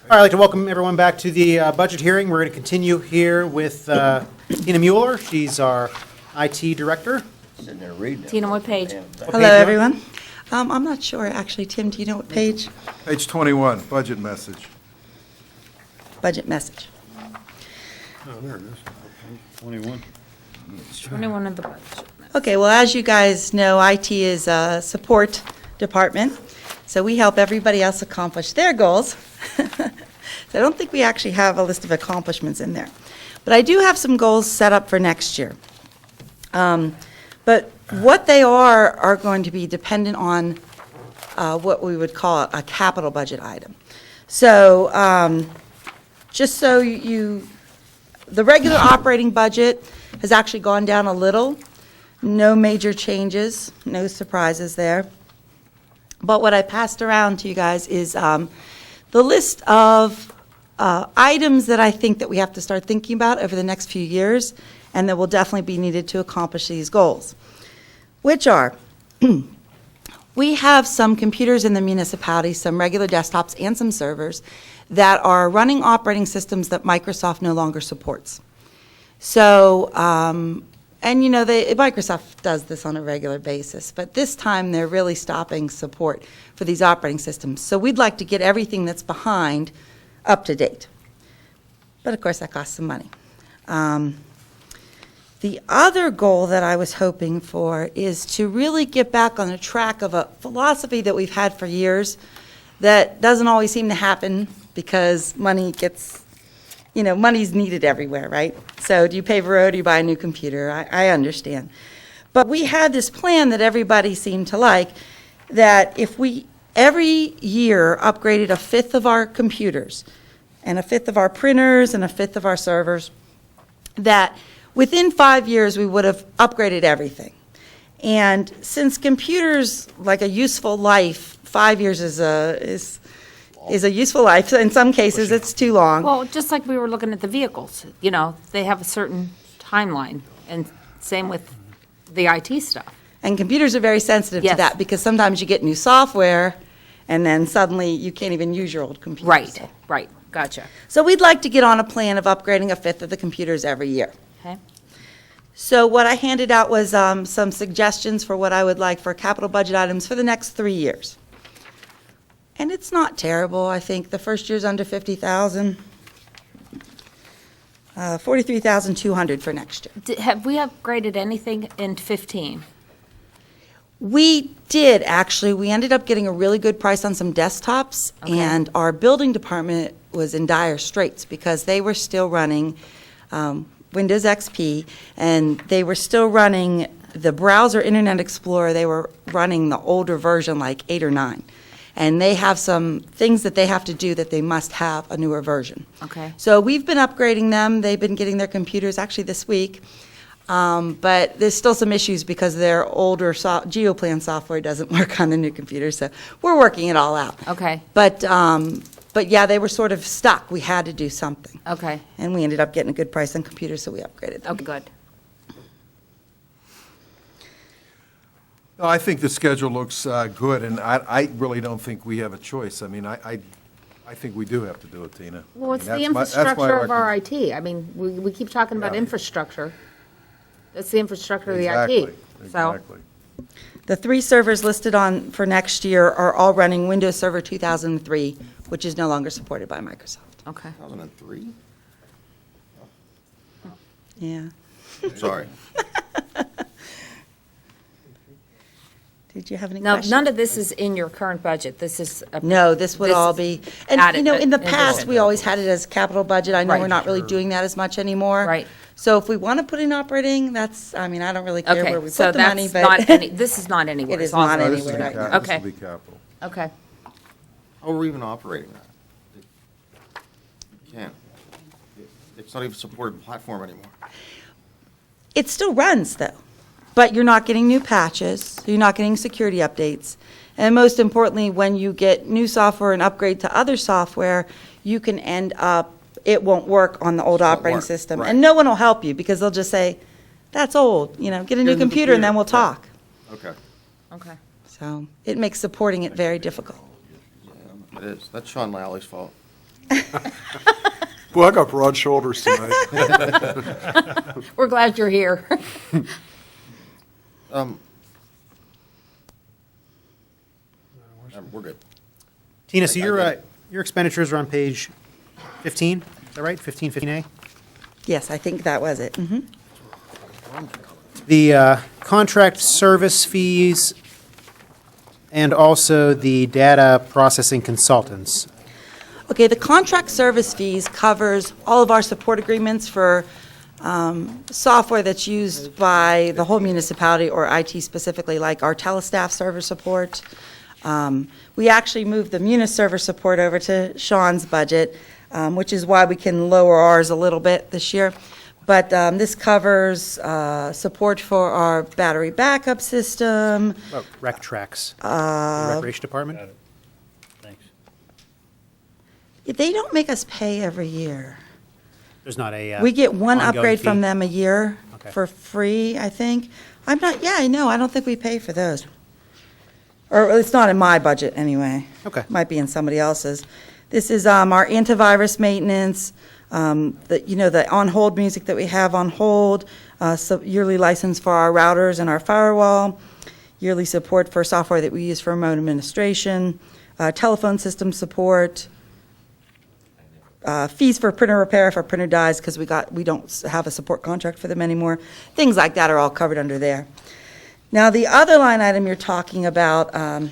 I'd like to welcome everyone back to the budget hearing. We're going to continue here with Tina Mueller. She's our IT director. Sitting there reading it. Tina, what page? Hello, everyone. I'm not sure, actually. Tim, do you know what page? Page 21, budget message. Budget message. Oh, there it is. Page 21. 21 of the budget. Okay, well, as you guys know, IT is a support department, so we help everybody else accomplish their goals. So I don't think we actually have a list of accomplishments in there. But I do have some goals set up for next year. But what they are going to be dependent on what we would call a capital budget item. So just so the regular operating budget has actually gone down a little. No major changes, no surprises there. But what I passed around to you guys is the list of items that I think that we have to start thinking about over the next few years and that will definitely be needed to accomplish these goals, which are we have some computers in the municipality, some regular desktops and some servers that are running operating systems that Microsoft no longer supports. So, and you know, Microsoft does this on a regular basis, but this time they're really stopping support for these operating systems. So we'd like to get everything that's behind up to date. But of course, that costs some money. The other goal that I was hoping for is to really get back on the track of a philosophy that we've had for years that doesn't always seem to happen because money gets, you know, money's needed everywhere, right? So do you pay for a road or you buy a new computer? I understand. But we had this plan that everybody seemed to like, that if we every year upgraded a fifth of our computers and a fifth of our printers and a fifth of our servers, that within 5 years we would have upgraded everything. And since computers, like a useful life, 5 years is a useful life. In some cases, it's too long. Well, just like we were looking at the vehicles, you know, they have a certain timeline, and same with the IT stuff. And computers are very sensitive to Yes. that because sometimes you get new software and then suddenly you can't even use your old computer. Right, right, gotcha. So we'd like to get on a plan of upgrading a fifth of the computers every year. Okay. So what I handed out was some suggestions for what I would like for capital budget items for the next 3 years. And it's not terrible. I think the first year's under 50,000, 43,200 for next year. Have we upgraded anything in 15? We did, actually. We ended up getting a really good price on some desktops, Okay. and our building department was in dire straits because they were still running Windows XP, and they were still running the browser Internet Explorer. They were running the older version, like 8 or 9. And they have some things that they have to do that they must have a newer version. Okay. So we've been upgrading them. They've been getting their computers actually this week. But there's still some issues because their older GeoPlan software doesn't work on the new computer. So we're working it all out. Okay, But yeah, they were sort of stuck. We had to do something. okay, And we ended up getting a good price on computers, so we upgraded them. okay, good. No, I think the schedule looks good, and I really don't think we have a choice. I mean, I think we do have to do it, Tina. Well, it's I the mean, that's my infrastructure of our recommendation. IT. I mean, we keep talking about Yeah. infrastructure. That's the infrastructure of the Exactly, IT. So, exactly. The 3 servers listed on for next year are all running Windows Server 2003, which is no longer supported by Microsoft. okay. 2003? Yeah. Sorry. Did you have any Now, questions? none of this is in your current budget. This is. No, this would This all is be, and added you know, in the in past, addition. we always had it as capital budget. I know we're Right. not really doing that as much anymore. Right. So if we want to put in operating, that's, I mean, I don't really care where Okay, we so put the money, that's but. not any, this is not anywhere. It is It's all- not No, this will anywhere be right cap- now. This will be capital. Okay. How are we even operating that? You can't. It's not even a supported platform anymore. It still runs, though, but you're not getting new patches, you're not getting security updates, and most importantly, when you get new software and upgrade to other software, you can end up, it won't work on the old won't operating work, system. right. And no one will help you, because they'll just say, that's old, you know, get a new Here's the computer and then we'll computer, talk. Okay. Okay. So it makes supporting it very difficult. Yeah, it is. That's Sean Lally fault. Well, I got broad shoulders tonight. We're glad you're here. We're good. Tina, so I your, get it. your expenditures are on page 15, is that right? 15A? Yes, I think that was it. Mhm. The contract service fees and also the data processing consultants. Okay, the contract service fees covers all of our support agreements for software that's used by the whole municipality or IT specifically, like our telestaff server support. We actually moved the Munis server support over to Sean's budget, which is why we can lower ours a little bit this year. But this covers support for our battery backup system. Oh, Rec Tracks, the Recreation Department? Thanks. They don't make us pay every year. There's not a We get one ongoing upgrade from fee? them a year Okay. for free, I think. I'm not, yeah, I know, I don't think we pay for those. Or it's not in my budget, anyway. Okay. Might be in somebody else's. This is our antivirus maintenance, the on-hold music that we have on hold, yearly license for our routers and our firewall, yearly support for software that we use for remote administration, telephone system support, fees for printer repair if our printer dies because we don't have a support contract for them anymore. Things like that are all covered under there. Now, the other line item you're talking about, I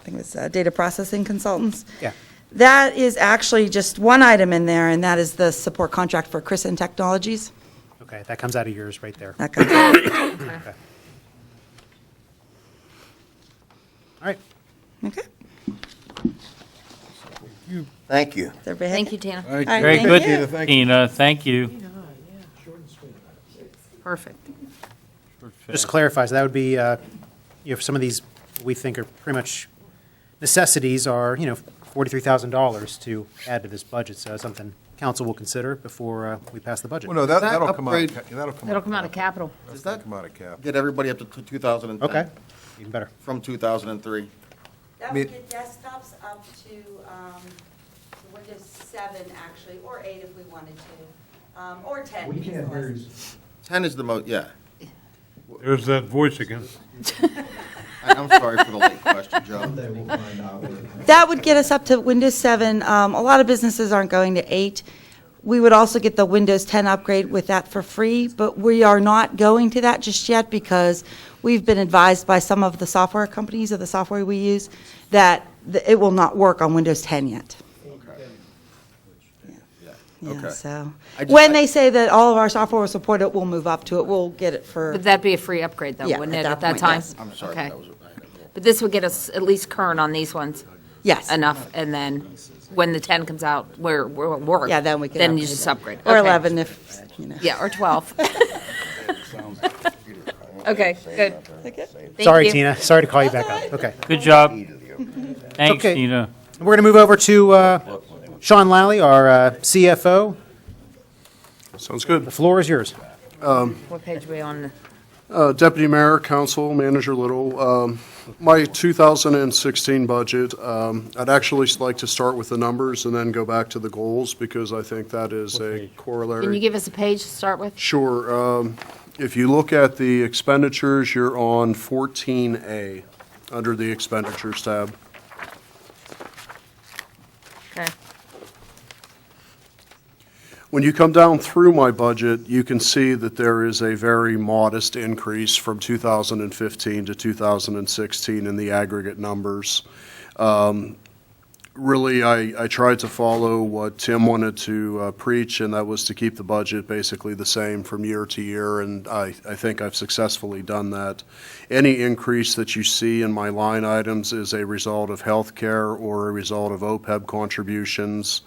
think it's data processing consultants. Yeah. That is actually just one item in there, and that is the support contract for Christen Technologies. Okay, that comes out of yours right there. That comes out. Okay. All right. Okay. Thank you. Is everybody Thank happy? you, Tina. All right, Very thank good, you. Tina, thank you. Perfect. Just to clarify, so that would be, some of these we think are pretty much necessities are, $43,000 to add to this budget. So that's something council will consider before we pass the budget. Well, no, That that'll come out, upgrade- That'll come out of capital. Does that'll that come out of cap. get everybody up to 2010? Okay, even better. From 2003? That would get desktops up to Windows 7, actually, or 8 if we wanted to, or 10. We can't hear you. 10 is the most, yeah. There's that voice again. I'm sorry for the late question, Joe. Someday we'll find out. That would get us up to Windows 7. A lot of businesses aren't going to 8. We would also get the Windows 10 upgrade with that for free, but we are not going to that just yet because we've been advised by some of the software companies or the software we use that it will not work on Windows 10 yet. Yeah, Okay. so, I just- when they say that all of our software will support it, we'll move up to it. We'll get it for, Would that be a free upgrade, though, Yeah, wouldn't at it, that at that point, time? yes. I'm sorry, Okay. that was, But this would get us at least current on these ones yes. enough, and then when the 10 comes out, we're work. Yeah, then we can Then you upgrade just it. upgrade. Or Okay. 11 if, Yeah, or 12. Okay, good. Thank Sorry, you. Tina. Sorry to call you back up. Okay. Good job. Thanks, Okay. Tina. We're going to move over to Sean Lally, our CFO. Sounds good. The floor is yours. What page are we on? Deputy Mayor, Council, Manager Little, my 2016 budget, I'd actually like to start with the numbers and then go back to the goals because I think that is a corollary. Can you give us a page to start with? Sure. If you look at the expenditures, you're on 14A under the expenditures tab. Okay. When you come down through my budget, you can see that there is a very modest increase from 2015 to 2016 in the aggregate numbers. Really, I tried to follow what Tim wanted to preach, and that was to keep the budget basically the same from year to year, and I think I've successfully done that. Any increase that you see in my line items is a result of healthcare or a result of OPEB contributions.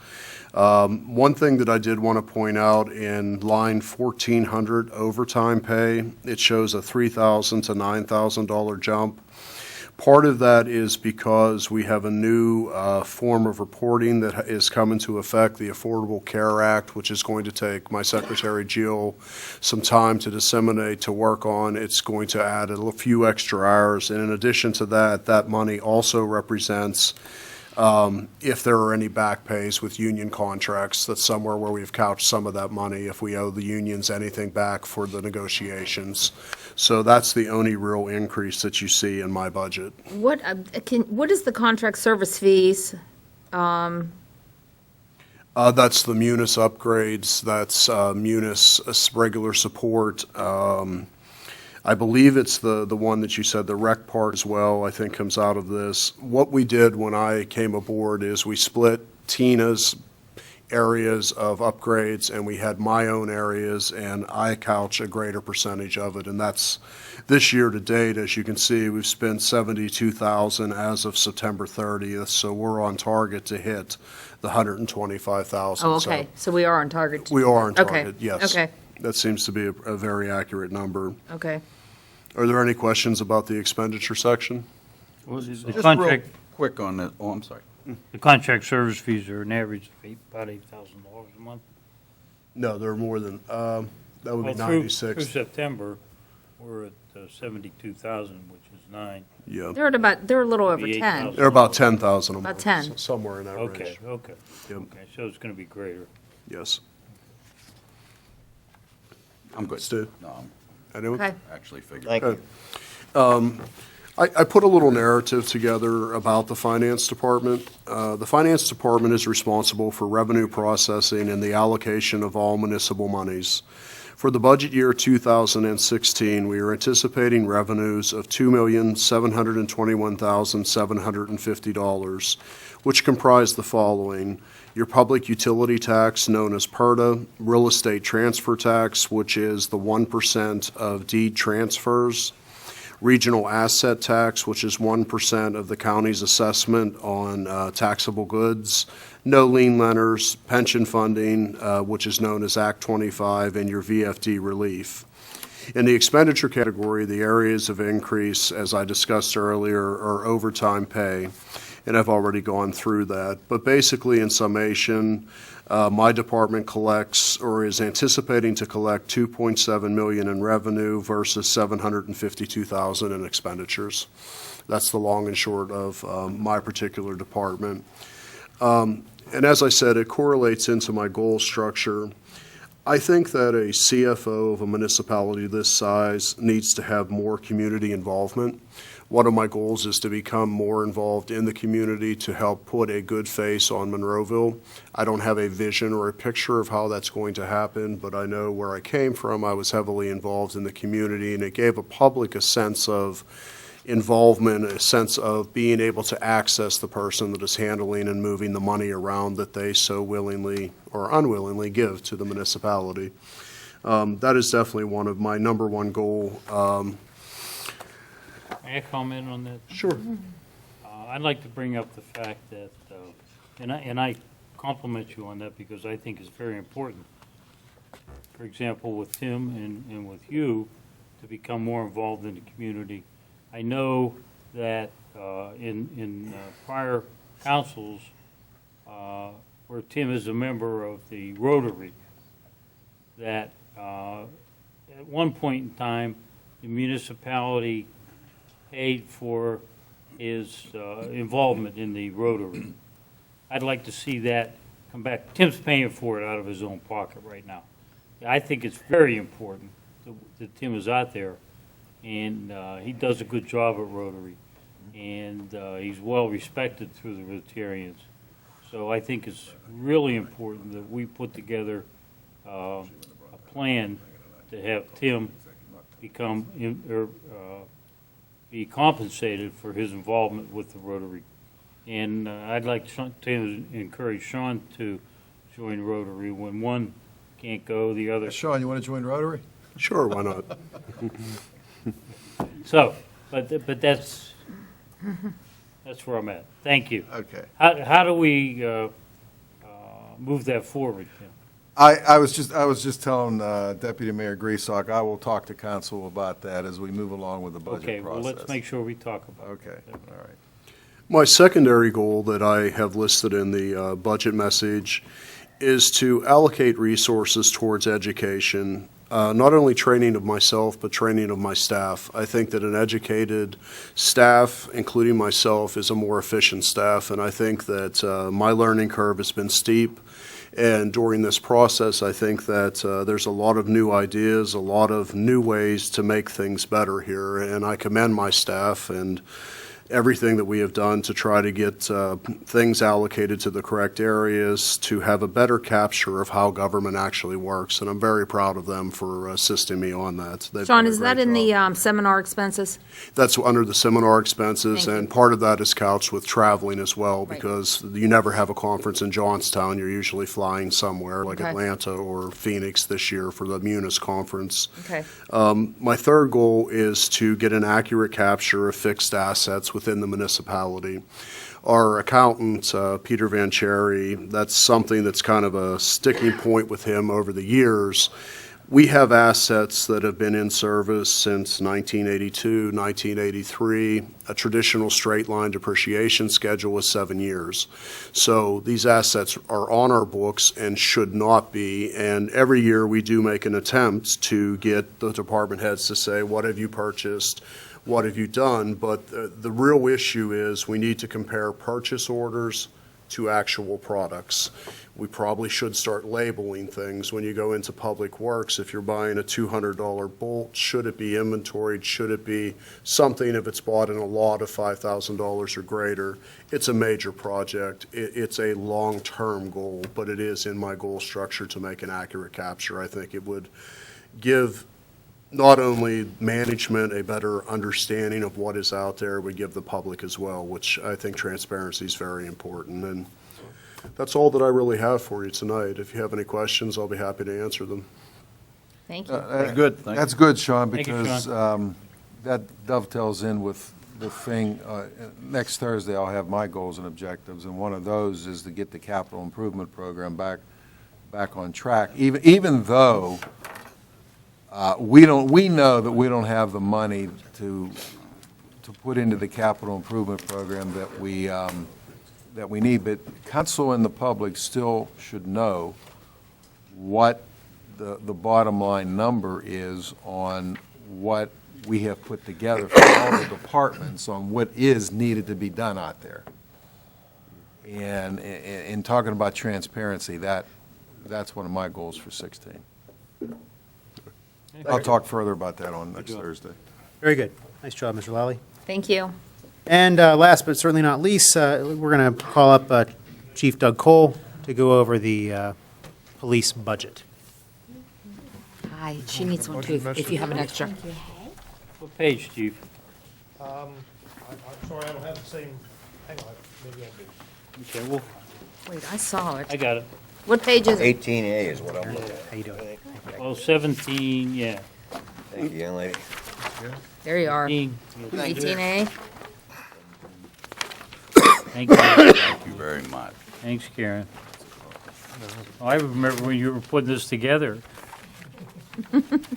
One thing that I did want to point out in line 1400 overtime pay, it shows a $3,000 to $9,000 jump. Part of that is because we have a new form of reporting that is coming into effect, the Affordable Care Act, which is going to take my secretary, Jill, some time to disseminate, to work on. It's going to add a few extra hours. And in addition to that, that money also represents If there are any back pays with union contracts, that's somewhere where we've couched some of that money if we owe the unions anything back for the negotiations. So that's the only real increase that you see in my budget. What is the contract service fees? That's the Munis upgrades, that's Munis regular support. I believe it's the one that you said, the rec part as well, I think comes out of this. What we did when I came aboard is we split Tina's areas of upgrades, and we had my own areas, and I couch a greater percentage of it. And that's, this year to date, as you can see, we've spent $72,000 as of September 30th, so we're on target to hit the $125,000. Oh, okay, so we are on target. We are on Okay, target, yes. okay. That seems to be a very accurate number. Okay. Are there any questions about the expenditure section? Well, the Just real contract, quick on that, oh, I'm sorry. the contract service fees are an average of about $8,000 a month. No, they're more than, that would be Well, through 96. September, we're at 72,000, which is 9. Yeah, They're a little over Maybe 10. 8,000. they're about 10,000 a month. About 10. Somewhere in that range. Okay, okay. Yep. Okay, so it's going to be greater. Yes. I'm good. Stu? No, Anyone? Okay. I'm actually figured. Thank you. I put a little narrative together about the finance department. The finance department is responsible for revenue processing and the allocation of all municipal monies. For the budget year 2016, we are anticipating revenues of $2,721,750, which comprise the following: your public utility tax, known as PERTA, real estate transfer tax, which is the 1% of deed transfers, regional asset tax, which is 1% of the county's assessment on taxable goods, no lien lenders, pension funding, which is known as Act 25, and your VFD relief. In the expenditure category, the areas of increase, as I discussed earlier, are overtime pay, and I've already gone through that. But basically, in summation, my department collects, or is anticipating to collect, $2.7 million in revenue versus $752,000 in expenditures. That's the long and short of my particular department. And as I said, it correlates into my goal structure. I think that a CFO of a municipality this size needs to have more community involvement. One of my goals is to become more involved in the community to help put a good face on Monroeville. I don't have a vision or a picture of how that's going to happen, but I know where I came from. I was heavily involved in the community, and it gave a public a sense of involvement, a sense of being able to access the person that is handling and moving the money around that they so willingly or unwillingly give to the municipality. That is definitely one of my number one goal. May I comment on that? Sure. I'd like to bring up the fact that, and I compliment you on that because I think it's very important. For example, with Tim and with you, to become more involved in the community. I know that in prior councils, where Tim is a member of the Rotary, that at one point in time, the municipality paid for his involvement in the Rotary. I'd like to see that come back. Tim's paying for it out of his own pocket right now. I think it's very important that Tim is out there, and he does a good job at Rotary, and he's well respected through the Rotarians. So I think it's really important that we put together a plan to have Tim become be compensated for his involvement with the Rotary. And I'd like to encourage Sean to join Rotary. When one can't go, the other. Sean, you want to join Rotary? Sure, why not? So, but that's where I'm at. Thank you. Okay. How do we move that forward, Tim? I was just telling Deputy Mayor Griesbach, I will talk to council about that as we move along with the budget Okay, process. well, let's make sure we talk about it. Okay, all right. My secondary goal that I have listed in the budget message is to allocate resources towards education not only training of myself, but training of my staff. I think that an educated staff, including myself, is a more efficient staff, and I think that my learning curve has been steep. And during this process, I think that there's a lot of new ideas, a lot of new ways to make things better here, and I commend my staff and everything that we have done to try to get things allocated to the correct areas, to have a better capture of how government actually works, and I'm very proud of them for assisting me on that. They've Sean, done a is that great in the job. seminar expenses? That's under the seminar expenses, Thank you. and part of that is couched with traveling as well, Right. because you never have a conference in Johnstown. You're usually flying somewhere, like Okay. Atlanta or Phoenix this year for the Munis conference. Okay. My third goal is to get an accurate capture of fixed assets within the municipality. Our accountant, Peter Van Cherry, that's something that's kind of a sticking point with him over the years. We have assets that have been in service since 1982, 1983. A traditional straight-line depreciation schedule is 7 years. So these assets are on our books and should not be, and every year we do make an attempt to get the department heads to say, what have you purchased? What have you done? But the real issue is we need to compare purchase orders to actual products. We probably should start labeling things when you go into Public Works. If you're buying a $200 bolt, should it be inventoried? Should it be something if it's bought in a lot of $5,000 or greater? It's a major project. It's a long-term goal, but it is in my goal structure to make an accurate capture. I think it would give not only management a better understanding of what is out there, we give the public as well, which I think transparency is very important. And that's all that I really have for you tonight. If you have any questions, I'll be happy to answer them. Thank you. Good. That's good, Sean, Thank you, because that dovetails in with the thing, next Thursday I'll have my goals and objectives, and one of those is to get the capital improvement program back on track, even though we know that we don't have the money to put into the capital improvement program that we need, but council and the public still should know what the bottom line number is on what we have put together for all the departments on what is needed to be done out there. And in talking about transparency, that's one of my goals for 16. I'll talk further about that on next Thursday. Very good. Nice job, Mr. Lally. Thank you. And last but certainly not least, we're going to call up Chief Doug Cole to go over the police budget. Hi, she needs one too, if you have an extra. What page, Chief? I'm sorry, I don't have the same, hang on, maybe I do. Okay, well, Wait, I saw I it. got it. What page is it? 18A is what I'm looking at. How you doing? Well, 17, yeah. Thank you, young lady. There you are. 18. 18A. Thank you. Thank you very much. Thanks, Karen. Oh, I remember when you were putting this together. No, that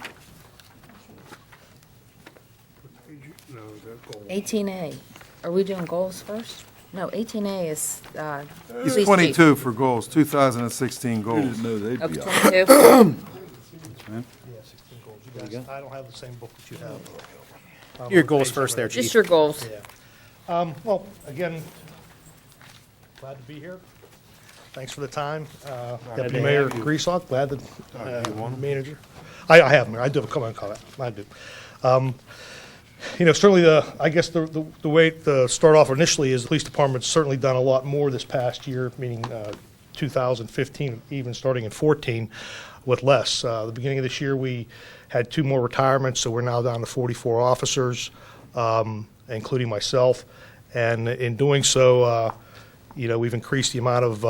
goal. 18A. Are we doing goals first? No, 18A is, It's police chief. 22 for goals, 2016 goals. know they'd Oh, be 22? Yeah, 16 goals. You guys, I don't have the same book that you have. Your goals first there, Chief. Just your goals. Yeah. Well, again, glad to be here. Thanks for the time. Deputy Mayor Griesok, glad that, manager. I have, Mayor. I do have a comment. I do. Certainly I guess the way to start off initially is the police department's certainly done a lot more this past year, meaning 2015, even starting in 14, with less. The beginning of this year, we had 2 more retirements, so we're now down to 44 officers, including myself. And in doing so, we've increased the amount of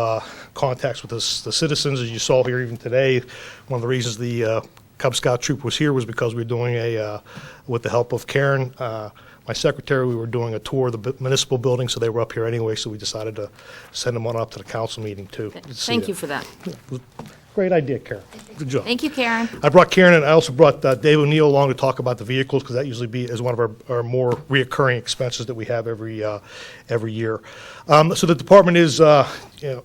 contacts with the citizens, as you saw here even today. One of the reasons the Cub Scout troop was here was because we were doing with the help of Karen, my secretary, we were doing a tour of the municipal building, so they were up here anyway, so we decided to send them on up to the council meeting too. Thank you for that. Great idea, Karen. Good job. Thank you, Karen. I brought Karen, and I also brought Dave O'Neill along to talk about the vehicles, because that usually is one of our more reoccurring expenses that we have every year. So the department is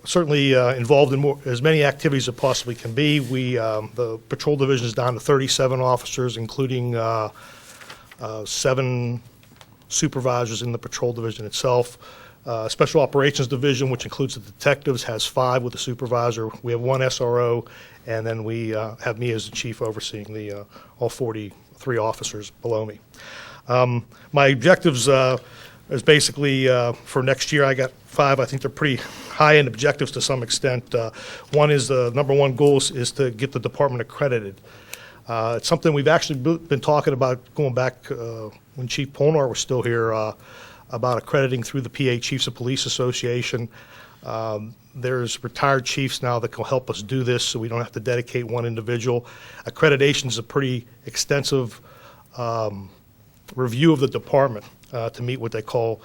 certainly involved in as many activities as it possibly can be. The patrol division is down to 37 officers, including 7 supervisors in the patrol division itself. Special Operations Division, which includes the detectives, has 5 with a supervisor. We have 1 SRO, and then we have me as the chief overseeing all 43 officers below me. My objectives is basically for next year, I got 5. I think they're pretty high-end objectives to some extent. One is the number 1 goal is to get the department accredited. It's something we've actually been talking about going back when Chief Polnar was still here, about accrediting through the PA Chiefs of Police Association. There's retired chiefs now that can help us do this, so we don't have to dedicate one individual. Accreditation is a pretty extensive review of the department to meet what they call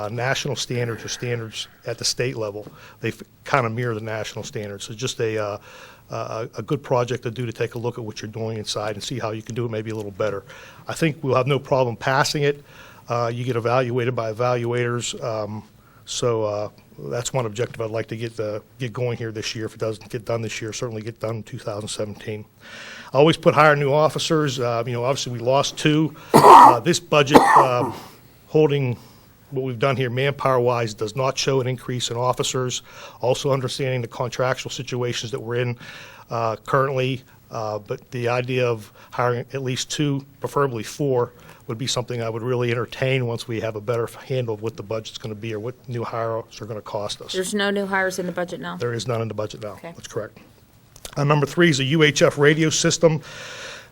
national standards, or standards at the state level. They kind of mirror the national standards. So just a good project to do, to take a look at what you're doing inside and see how you can do it maybe a little better. I think we'll have no problem passing it. You get evaluated by evaluators, so that's one objective I'd like to get going here this year. If it doesn't get done this year, certainly get done in 2017. I always put hire new officers. Obviously we lost 2. This budget, holding what we've done here manpower-wise, does not show an increase in officers. Also understanding the contractual situations that we're in currently, but the idea of hiring at least 2, preferably 4, would be something I would really entertain once we have a better handle of what the budget's going to be, or what new hires are going to cost us. There's no new hires in the budget now? There is none in the budget now. Okay. That's correct. Number 3 is a UHF radio system.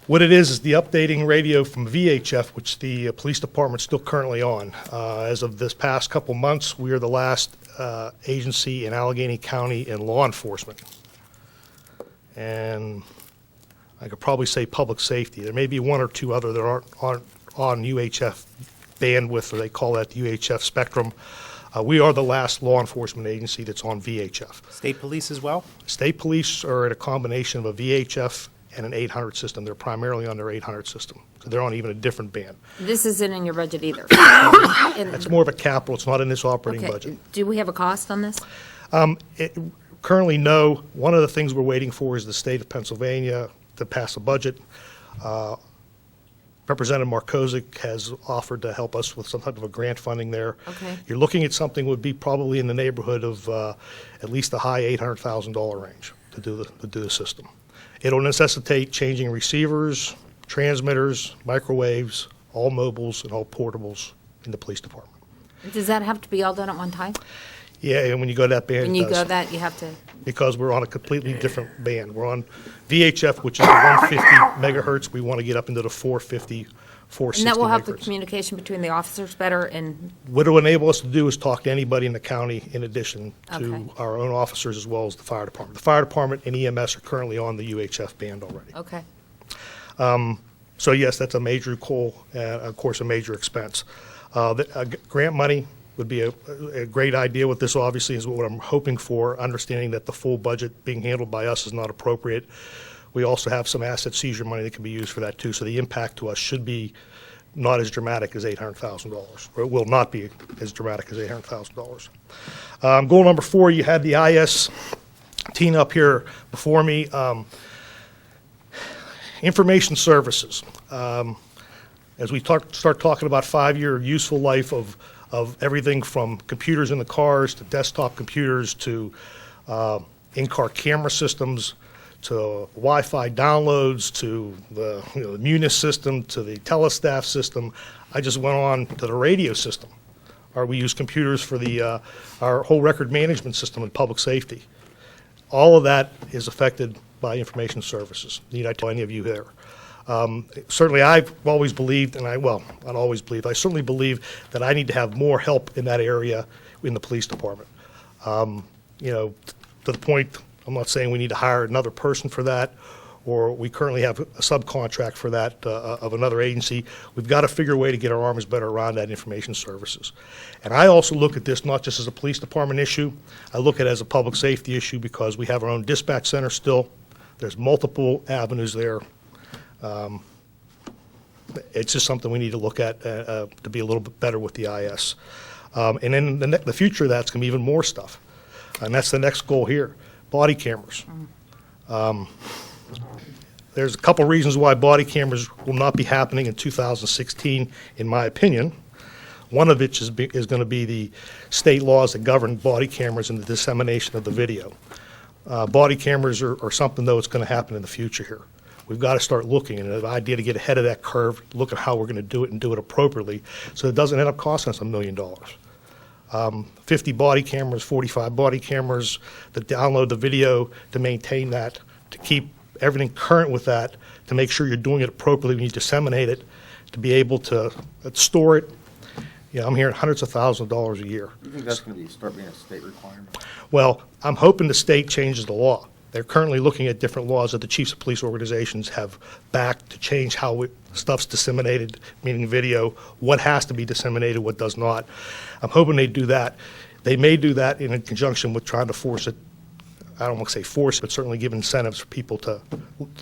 What it is the updating radio from VHF, which the police department's still currently on. As of this past couple months, we are the last agency in Allegheny County in law enforcement. And I could probably say public safety. There may be 1 or 2 other that aren't on UHF bandwidth, or they call that the UHF spectrum. We are the last law enforcement agency that's on VHF. State police as well? State police are at a combination of a VHF and an 800 system. They're primarily on their 800 system, so they're on even a different band. This isn't in your budget either? That's more of a capital. It's not in this operating Okay. budget. Do we have a cost on this? Currently, no. One of the things we're waiting for is the state of Pennsylvania to pass a budget. Representative Markozik has offered to help us with some type of a grant funding there. Okay. You're looking at something would be probably in the neighborhood of at least the high $800,000 range to do the system. It'll necessitate changing receivers, transmitters, microwaves, all mobiles and all portables in the police department. Does that have to be all done at one time? Yeah, and when you go to that band, When it you does. go that, you have to, Because we're on a completely different band. We're on VHF, which is the 150 megahertz. We want to get up into the 450, 460 and that will help the megahertz. communication between the officers better, and, What it'll enable us to do is talk to anybody in the county in addition to Okay. our own officers as well as the fire department. The fire department and EMS are currently on the UHF band already. okay. So yes, that's a major goal, of course, a major expense. Grant money would be a great idea with this, obviously, is what I'm hoping for, understanding that the full budget being handled by us is not appropriate. We also have some asset seizure money that can be used for that too, so the impact to us should be not as dramatic as $800,000, or it will not be as dramatic as $800,000. Goal number 4, you had the IS team up here before me. Information services. As we start talking about 5-year useful life of everything from computers in the cars to desktop computers to in-car camera systems to Wi-Fi downloads to the the Munis system to the Telestaff system. I just went on to the radio system. We use computers for our whole record management system in public safety. All of that is affected by information services. Need I tell any of you there? Certainly, I've always believed, not always believed, I certainly believe that I need to have more help in that area in the police department. To the point, I'm not saying we need to hire another person for that, or we currently have a subcontract for that of another agency. We've got to figure a way to get our arms better around that information services. And I also look at this not just as a police department issue. I look at it as a public safety issue because we have our own dispatch center still. There's multiple avenues there. It's just something we need to look at to be a little bit better with the IS. And then the future of that's going to be even more stuff. And that's the next goal here, body cameras. There's a couple reasons why body cameras will not be happening in 2016, in my opinion. One of which is going to be the state laws that govern body cameras and the dissemination of the video. Body cameras are something, though, that's going to happen in the future here. We've got to start looking, and the idea to get ahead of that curve, look at how we're going to do it and do it appropriately so it doesn't end up costing us $1 million. 50 body cameras, 45 body cameras, to download the video, to maintain that, to keep everything current with that, to make sure you're doing it appropriately when you disseminate it, to be able to store it. Yeah, I'm hearing hundreds of thousands of dollars a year. You think that's going to start being a state requirement? Well, I'm hoping the state changes the law. They're currently looking at different laws that the chiefs of police organizations have backed to change how stuff's disseminated, meaning video, what has to be disseminated, what does not. I'm hoping they do that. They may do that in conjunction with trying to force it. I don't want to say force, but certainly give incentives for people to,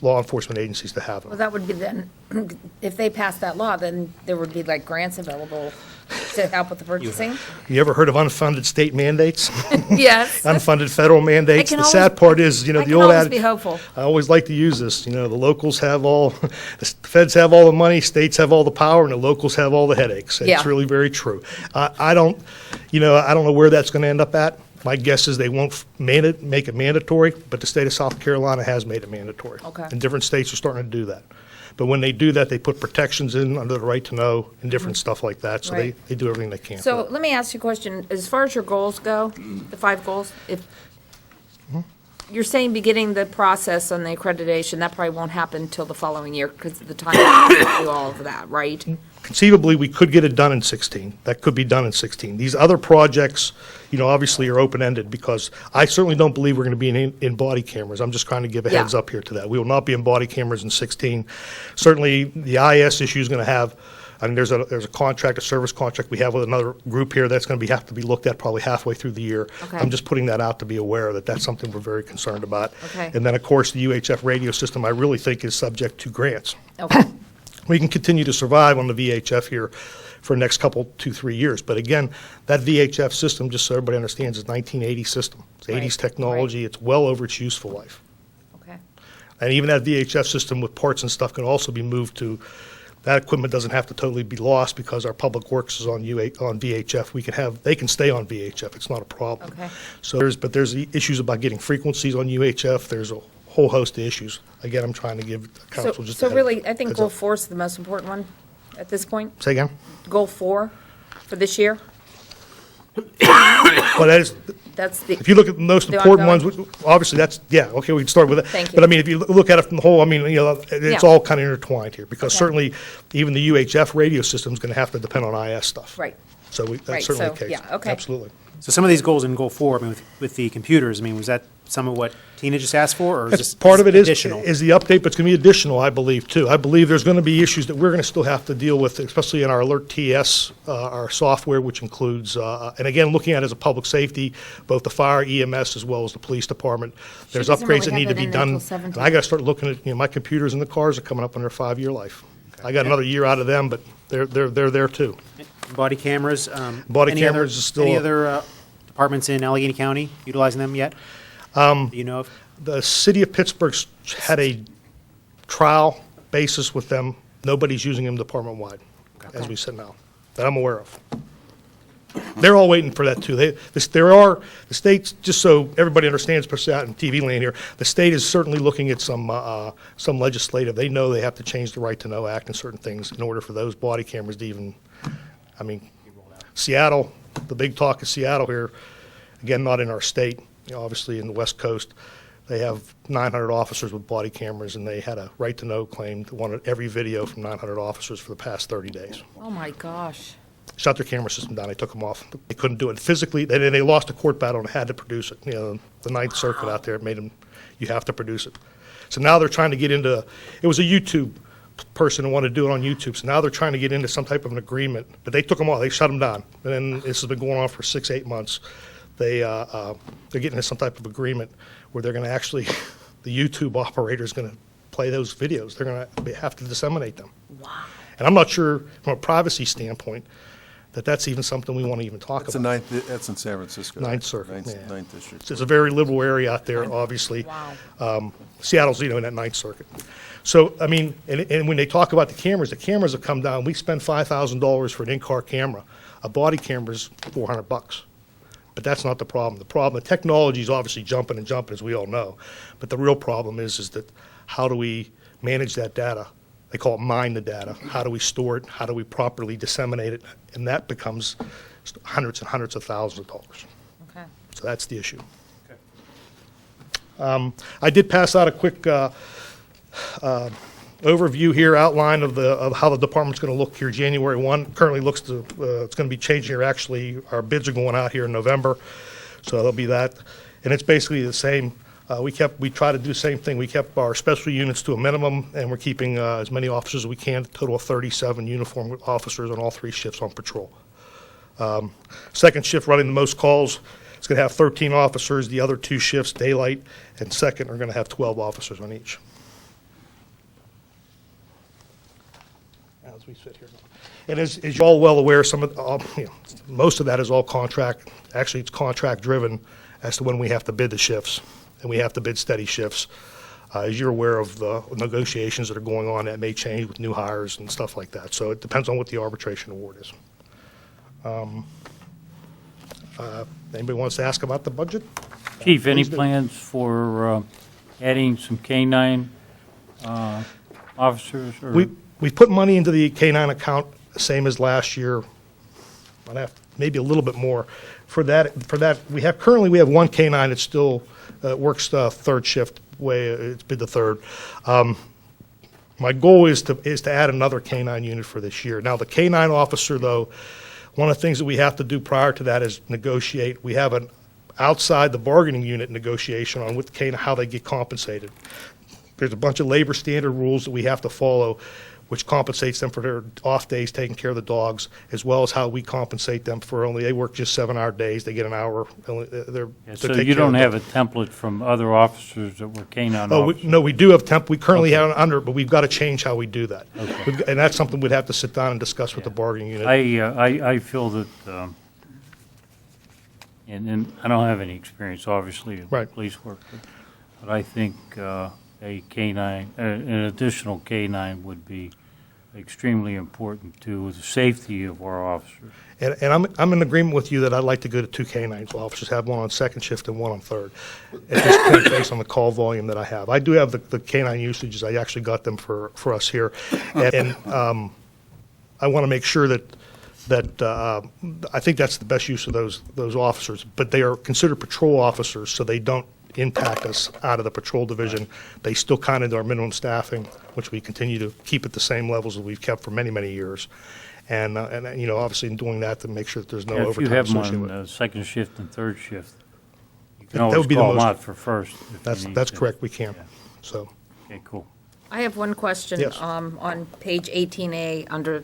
law enforcement agencies to have them. Well, that would be then, if they pass that law, then there would be like grants available to help with the purchasing? You ever heard of unfunded state mandates? Yes. Unfunded federal mandates? I can The sad part is, I the can old always adage. be hopeful. I always like to use this, the locals have all, the feds have all the money, states have all the power, and the locals have all the headaches. And it's Yeah. really very true. I don't know where that's going to end up at. My guess is they won't make it mandatory, but the state of South Carolina has made it mandatory. Okay. And different states are starting to do that. But when they do that, they put protections in under the right to know and different stuff like that. So Right. they do everything they can. So let me ask you a question. As far as your goals go, the 5 goals, if you're saying beginning the process on the accreditation, that probably won't happen until the following year because of the time to do all of that, right? Conceivably, we could get it done in 16. That could be done in 16. These other projects, obviously are open-ended because I certainly don't believe we're going to be in body cameras. I'm just trying to give a Yeah. heads up here to that. We will not be in body cameras in 16. Certainly, the IS issue is going to have, there's a contract, a service contract we have with another group here that's going to have to be looked at probably halfway through the year. Okay. I'm just putting that out to be aware that that's something we're very concerned about. Okay. And then, of course, the UHF radio system I really think is subject to grants. Okay. We can continue to survive on the VHF here for the next couple, 2-3 years. But again, that VHF system, just so everybody understands, is 1980 system. It's 80s Right, technology. right. It's well over its useful life. Okay. And even that VHF system with parts and stuff can also be moved to, that equipment doesn't have to totally be lost because our public works is on VHF. They can stay on VHF. It's not a problem. Okay. So there's the issues about getting frequencies on UHF. There's a whole host of issues. Again, I'm trying to give the council just a So head- really, I think heads goal up. 4 is the most important one at this point? Say again? Goal 4 for this year? Well, that is, That's the. if you look at the most The important ongoing? ones, obviously, that's, yeah, okay, we can start with it. Thank you. But I mean, if you look at it from the whole, it's Yeah. all kind of intertwined here, because Okay. certainly, even the UHF radio system is going to have to depend on IS stuff. Right. So Right, that's certainly the so, case. yeah, okay. Absolutely. So some of these goals in goal 4, with the computers, was that some of what Tina just asked for, or is That's this part of it is additional? the update, but it's going to be additional, I believe, too. I believe there's going to be issues that we're going to still have to deal with, especially in our Alert TS, our software, which includes, and again, looking at it as a public safety, both the fire, EMS, as well as the police department. There's doesn't upgrades really that have need to that be in there done. till And 17. I got to start looking at, my computers in the cars are coming up on their 5-year life. I got another year out of them, but they're there, too. Body cameras? Body any other- cameras is still Any a- other departments in Allegheny County utilizing them yet? Do you know of? The city of Pittsburgh had a trial basis with them. Nobody's using them department-wide, as we sit now, that I'm aware of. They're all waiting for that, too. The state's, just so everybody understands, especially out in TV land here, the state is certainly looking at some legislative. They know they have to change the Right to Know Act and certain things in order for those body cameras to even, Seattle, the big talk is Seattle here, again, not in our state, obviously in the West Coast. They have 900 officers with body cameras, and they had a right to know claim that wanted every video from 900 officers for the past 30 days. Oh, my gosh. Shut their camera system down. They took them off. They couldn't do it physically. They lost a court battle and had to produce it. The Ninth Circuit out there made them, you have to produce it. So now they're trying to get into, it was a YouTube person who wanted to do it on YouTube. So now they're trying to get into some type of an agreement. But they took them off. They shut them down. And then this has been going on for 6-8 months. They're getting into some type of agreement where they're going to actually the YouTube operator is going to play those videos. They're going to have to disseminate them. Wow. And I'm not sure, from a privacy standpoint, that that's even something we want to even talk That's about. that's in San Francisco. Ninth Circuit, yeah. Ninth District. It's a very liberal area out there, obviously. Wow. Seattle's, in that Ninth Circuit. So, I mean, and when they talk about the cameras have come down. We spend $5,000 for an in-car camera. A body camera's $400. But that's not the problem. The technology is obviously jumping and jumping, as we all know. But the real problem is that how do we manage that data? They call it mine the data. How do we store it? How do we properly disseminate it? And that becomes hundreds and hundreds of thousands of dollars. Okay. So that's the issue. I did pass out a quick overview here, outline of how the department's going to look here January 1. Currently looks to, it's going to be changing here. Actually, our bids are going out here in November, so there'll be that. And it's basically the same. We try to do the same thing. We kept our special units to a minimum, and we're keeping as many officers as we can, a total of 37 uniformed officers on all 3 shifts on patrol. Second shift running the most calls. It's going to have 13 officers. The other 2 shifts, daylight and second, are going to have 12 officers on each. As we sit here now. And as you're all well aware, most of that is all contract. Actually, it's contract driven as to when we have to bid the shifts, and we have to bid steady shifts. As you're aware of the negotiations that are going on, that may change with new hires and stuff like that. So it depends on what the arbitration award is. Anybody wants to ask about the budget? Chief, any Please do. plans for adding some K-9 officers? Or We put money into the K-9 account, same as last year. Might have maybe a little bit more. For that, we have 1 K-9 that still works third shift. It's been the third. My goal is to add another K-9 unit for this year. Now, the K-9 officer, though, one of the things that we have to do prior to that is negotiate. We have an outside the bargaining unit negotiation on with K-9 how they get compensated. There's a bunch of labor standard rules that we have to follow, which compensates them for their off days taking care of the dogs, as well as how we compensate them for they work just 7-hour days. They get an hour. so you don't have a template from other officers that were K-9 officers? No, we do have we currently have it under, but we've got to change how we do that. Okay. And that's something we'd have to sit down and discuss with the bargaining unit. I feel that, and I don't have any experience, obviously, in Right. police work, but I think a K-9, an additional K-9 would be extremely important to the safety of our officers. And I'm in agreement with you that I'd like to go to 2 K-9s officers, have one on second shift and one on third, at this point, based on the call volume that I have. I do have the K-9 usages. I actually got them for us here. And I want to make sure that I think that's the best use of those officers. But they are considered patrol officers, so they don't impact us out of the patrol division. They still count into our minimum staffing, which we continue to keep at the same levels that we've kept for many, many years. And obviously in doing that to make sure that there's no If you overtime have them associated with it. on second shift and third shift, you can That would always be the call them most- out for first. if you need That's to. correct, we can. Yeah. So, Okay, cool. I have one question. Yes. On page 18A, under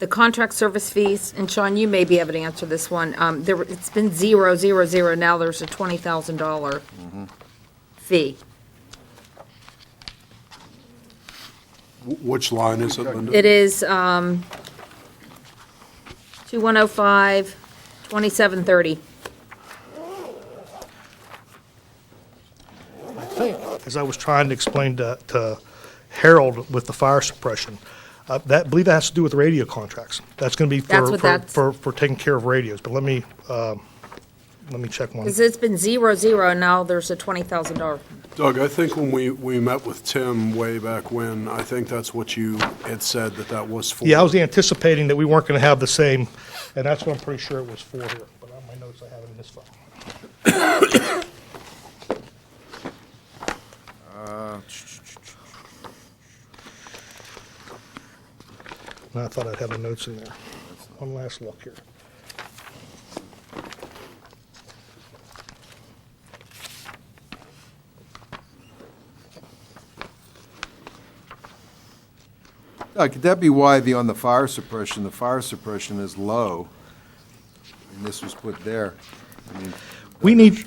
the contract service fees, and Sean, you may be able to answer this one. It's been 0, 0, 0, now there's a $20,000 fee. Which line is it, Linda? It is 2105, 2730. I think, as I was trying to explain to Harold with the fire suppression, I believe that has to do with radio contracts. That's going to be That's what that's- for taking care of radios, but let me check one. Because it's been 0, 0, and now there's a $20,000. Doug, I think when we met with Tim way back when, I think that's what you had said that was for. Yeah, I was anticipating that we weren't going to have the same, and that's what I'm pretty sure it was for here, but on my notes, I have it in this file. I thought I'd have the notes in there. One last look here. Could that be why on the fire suppression is low? And this was put there. I mean, We need,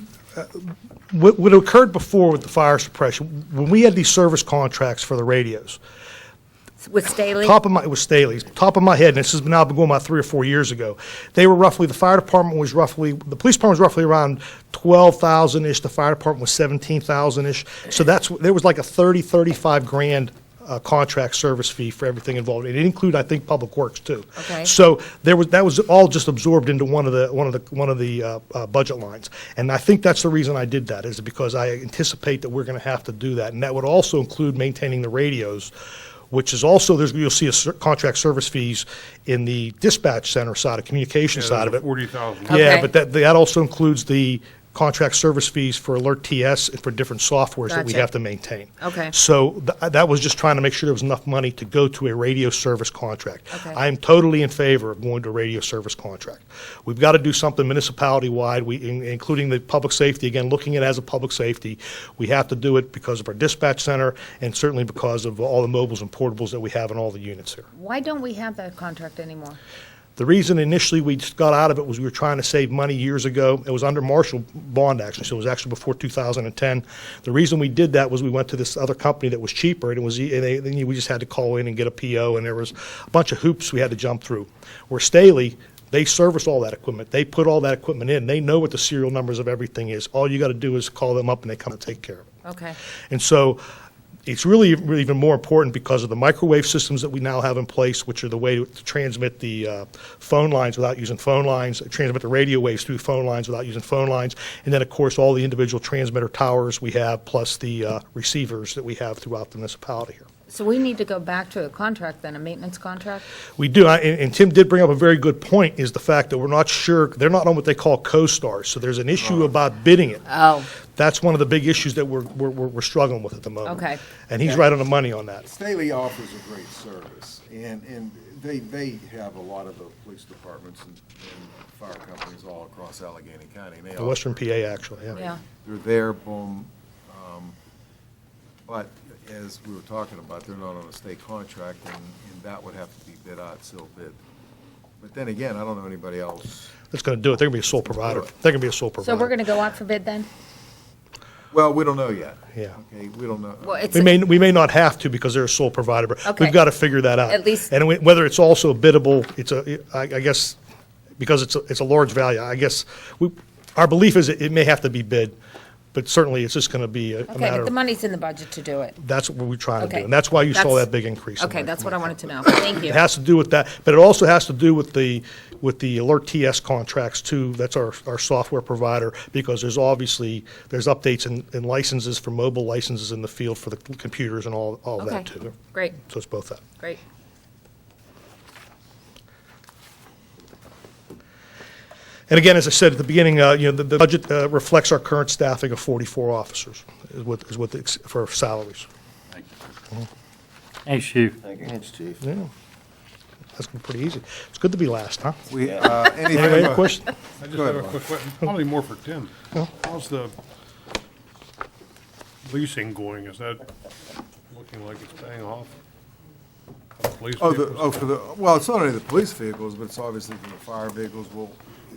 what occurred before with the fire suppression, when we had these service contracts for the radios, With Staley? it was Staley's, top of my head, and this has been now been going about 3 or 4 years ago. They were roughly, the fire department was roughly, the police department was roughly around 12,000-ish, the fire department was 17,000-ish. So there was like a 35 grand contract service fee for everything involved. It didn't include, I think, Public Works too. Okay. So that was all just absorbed into one of the budget lines. And I think that's the reason I did that, is because I anticipate that we're going to have to do that. And that would also include maintaining the radios, which is also, you'll see contract service fees in the dispatch center side, of communication side of it. 40,000. Okay. Yeah, but that also includes the contract service fees for Alert TS and for different softwares that we Gotcha. have to maintain. Okay. So that was just trying to make sure there was enough money to go to a radio service contract. Okay. I am totally in favor of going to a radio service contract. We've got to do something municipality-wide, including the public safety, again, looking at it as a public safety. We have to do it because of our dispatch center and certainly because of all the mobiles and portables that we have in all the units here. Why don't we have that contract anymore? The reason initially we just got out of it was we were trying to save money years ago. It was under Marshall bond, actually, so it was actually before 2010. The reason we did that was we went to this other company that was cheaper, and we just had to call in and get a PO, and there was a bunch of hoops we had to jump through. Where Staley, they service all that equipment. They put all that equipment in. They know what the serial numbers of everything is. All you got to do is call them up, and they come and take care of it. Okay. And so it's really even more important because of the microwave systems that we now have in place, which are the way to transmit the phone lines without using phone lines, transmit the radio waves through phone lines without using phone lines, and then, of course, all the individual transmitter towers we have, plus the receivers that we have throughout the municipality here. So we need to go back to a contract then, a maintenance contract? We do, and Tim did bring up a very good point, is the fact that we're not sure, they're not on what they call co-stars, so there's an issue about bidding it. Oh, That's one of the big issues that we're struggling with at the moment. Okay. And he's right on the money on that. Staley offers a great service, and they have a lot of the police departments and fire companies all across Allegheny County. And they The Western PA, actually, yeah. yeah. They're there, boom. But as we were talking about, they're not on a state contract, and that would have to be bid out, still bid. But then again, I don't know anybody else. That's going to do it. They're going to be a sole provider. They're going to be a sole provider. So we're going to go out for bid then? Well, we don't know yet. Yeah. Okay, we don't know. Well, it's, We may not have to because they're a sole provider, but Okay. we've got to figure that out. At least- And whether it's also biddable, I guess, because it's a large value, I guess, our belief is it may have to be bid, but certainly it's just going to be a okay, matter but the of, money's in the budget to do it. that's what we're trying to do. Okay. And that's why you saw That's- that big increase. in Okay, that. that's what I wanted to know. Thank you. It has to do with that, but it also has to do with the Alert TS contracts too. That's our software provider, because there's updates and licenses for mobile licenses in the field for the computers and all of Okay, that too. great, So it's both that. great. And again, as I said at the beginning, the budget reflects our current staffing of 44 officers for salaries. Thanks, Chief. Thanks, Chief. Yeah. That's pretty easy. It's good to be last, huh? Anything Anybody have a about- question? I just Go ahead, have a quick question, probably more for Tim. How's the leasing going? Is that looking like it's paying off? The police vehicles? Well, it's not only the police vehicles, but it's obviously for the fire vehicles. Well,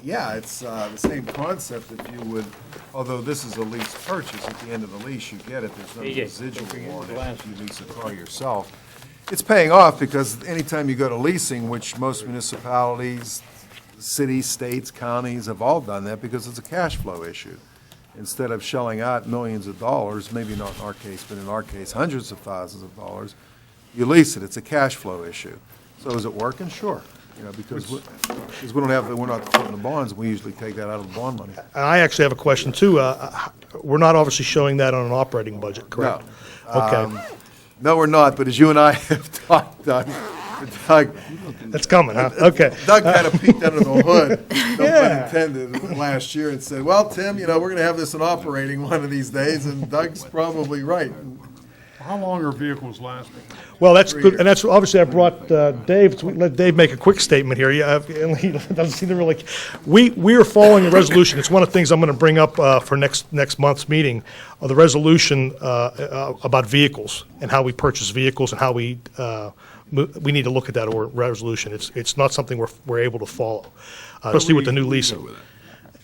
yeah, it's the same concept if you would, although this is a lease purchase, at the end of the lease, you get it, there's no Yeah, residual on it if you lease a car yourself. It's paying off because anytime you go to leasing, which most municipalities, cities, states, counties have all done that because it's a cash flow issue. Instead of shelling out millions of dollars, maybe not in our case, but in our case, hundreds of thousands of dollars, you lease it. It's a cash flow issue. So is it working? Sure. Because we're not putting the bonds, we usually take that out of the bond money. I actually have a question too. We're not obviously showing that on an operating budget, correct? No. Okay. No, we're not, but as you and I have talked, Doug, That's coming, huh? Okay. Doug kind of peeked under the hood, no pun intended, last year and said, well, Tim, we're going to have this in operating one of these days, and Doug's probably right. How long are vehicles lasting? Well, that's good, and that's, obviously, I brought Dave, so we let Dave make a quick statement here. Yeah, he doesn't seem to really, we are following a resolution. It's one of the things I'm going to bring up for next month's meeting, the resolution about vehicles and how we purchase vehicles and how we need to look at that resolution. It's not something we're able to follow, especially with the new leasing.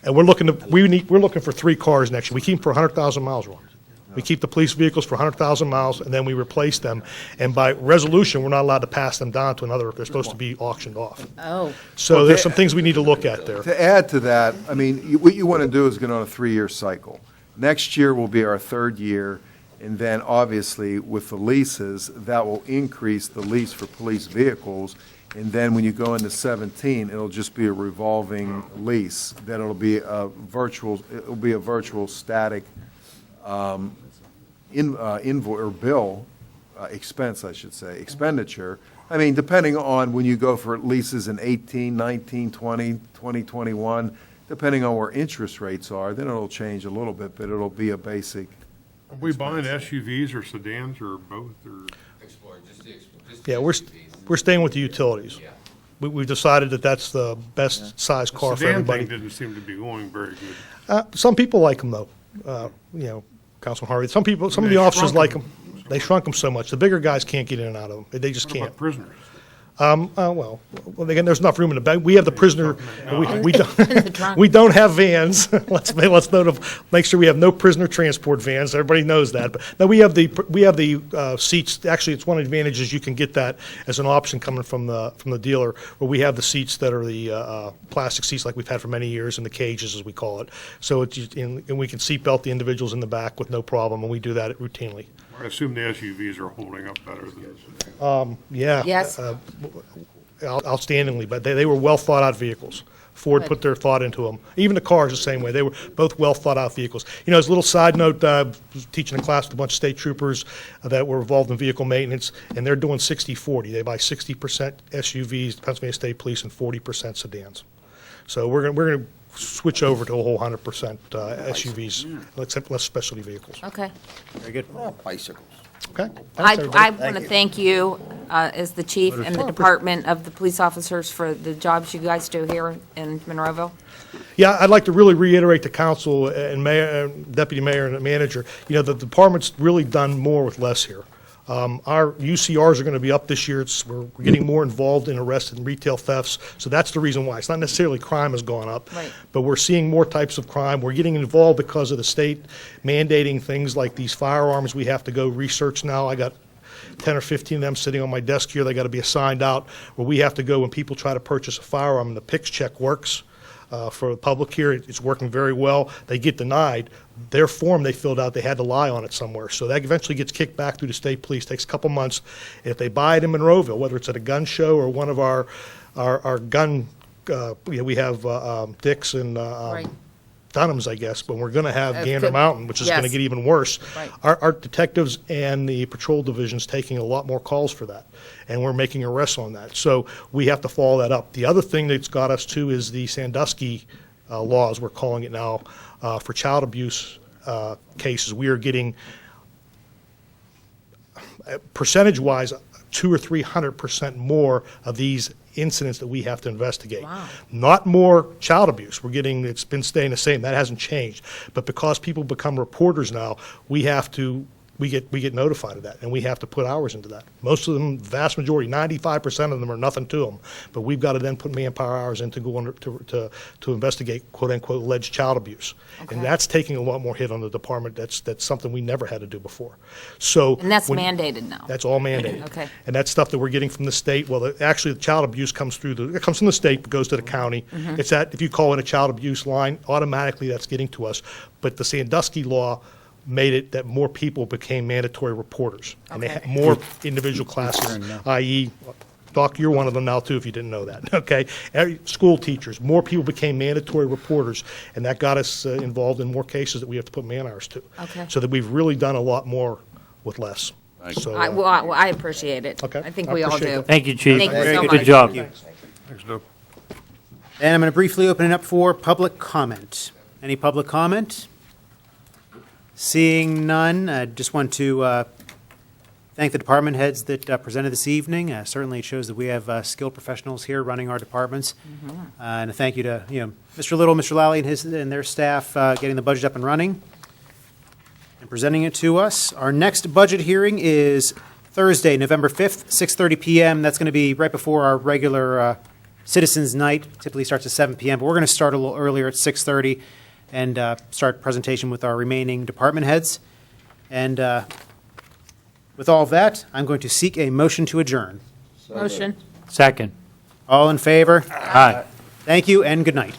And we're looking for 3 cars next year. We keep them for 100,000 miles, Ron. We keep the police vehicles for 100,000 miles, and then we replace them. And by resolution, we're not allowed to pass them down to another, they're supposed to be auctioned off. Oh, So there's some things we need to look at there. To add to that, I mean, what you want to do is get on a 3-year cycle. Next year will be our 3rd year, and then obviously with the leases, that will increase the lease for police vehicles. And then when you go into 17, it'll just be a revolving lease. Then it'll be a virtual static invoice or bill, expense, I should say, expenditure. I mean, depending on when you go for leases in 18, 19, 20, 2021, depending on where interest rates are, then it'll change a little bit, but it'll be a basic. Are we buying SUVs or sedans or both, or? Yeah, we're staying with the utilities. We've decided that that's the best size car for Sedan everybody. thing didn't seem to be going very good. Some people like them, though. Councilman Harvey, some of the They officers shrunk like 'em. them. They shrunk them so much. The bigger guys can't get in and out of them. They just What can't. about prisoners? Well, again, there's enough room in the back. We have the prisoner, we don't, trunk. we don't have vans. Let's make sure we have no prisoner transport vans. Everybody knows that. But no, we have the seats. Actually, it's one of the advantages. You can get that as an option coming from the dealer, where we have the seats that are the plastic seats like we've had for many years, and the cages, as we call it. So and we can seat belt the individuals in the back with no problem, and we do that routinely. I assume the SUVs are holding up better than this. Yeah. Yes. Outstandingly, but they were well-thought-out vehicles. Ford Good. put their thought into them. Even the cars the same way. They were both well-thought-out vehicles. As a little side note, was teaching a class with a bunch of state troopers that were involved in vehicle maintenance, and they're doing 60-40. They buy 60% SUVs, Pennsylvania State Police, and 40% sedans. So we're going to switch over to a whole 100% SUVs, except less specialty vehicles. okay. Very good. Bicycles. Okay? I Thanks, everybody. want to thank you as the chief and the department of the police officers for the jobs you guys do here in Monroeville. Yeah, I'd like to really reiterate to council and mayor, deputy mayor and manager, the department's really done more with less here. Our UCRs are going to be up this year. We're getting more involved in arrests and retail thefts, so that's the reason why. It's not necessarily crime has gone up, Right. but we're seeing more types of crime. We're getting involved because of the state mandating things like these firearms. We have to go research now. I got 10 or 15 of them sitting on my desk here. They got to be assigned out, where we have to go when people try to purchase a firearm, and the PICS check works. For the public here, it's working very well. They get denied. Their form they filled out, they had to lie on it somewhere. So that eventually gets kicked back through the state police, takes a couple months. If they buy it in Monroeville, whether it's at a gun show or one of our gun, we have Dick's and Right. Dunham's, I guess, but we're going to have Gander good. Mountain, which is going to Yes. get even worse. Right. Our detectives and the patrol division's taking a lot more calls for that, and we're making arrests on that. So we have to follow that up. The other thing that's got us, too, is the Sandusky Laws, we're calling it now, for child abuse cases. We are getting, percentage-wise, 200 or 300% more of these incidents that we have to investigate. Wow. Not more child abuse. It's been staying the same. That hasn't changed. But because people become reporters now, we get notified of that, and we have to put hours into that. Most of them, vast majority, 95% of them are nothing to them. But we've got to then put manpower hours in to go under, to investigate quote-unquote alleged child abuse. Okay. And that's taking a lot more hit on the department. That's something we never had to do before. So And that's when- mandated now. That's all mandated. Okay. And that's stuff that we're getting from the state. Well, actually, the child abuse comes it comes from the state, but goes to the county. Mm-hmm. It's if you call in a child abuse line, automatically that's getting to us. But the Sandusky law made it that more people became mandatory reporters. And they had Okay. more individual classes, i.e., Doc, you're one of them now, too, if you didn't know that, okay? School teachers, more people became mandatory reporters, and that got us involved in more cases that we have to put man-hours to. Okay. So that we've really done a lot more with less. So, I appreciate it. Okay. I think I we all appreciate do. that. Thank you, Chief. Thank you Very so good. much. Good job. Thanks, Doug. And I'm going to briefly open it up for public comment. Any public comment? Seeing none, I just want to thank the department heads that presented this evening. Certainly, it shows that we have skilled professionals here running our departments. And a thank you to Mr. Little, Mr. Lally, and their staff getting the budget up and running and presenting it to us. Our next budget hearing is Thursday, November 5th, 6:30 p.m. That's going to be right before our regular Citizens Night typically starts at 7 PM, but we're going to start a little earlier at 6:30 and start presentation with our remaining department heads. And with all of that, I'm going to seek a motion to adjourn. Motion. Second. All in favor? Aye. Thank you and good night.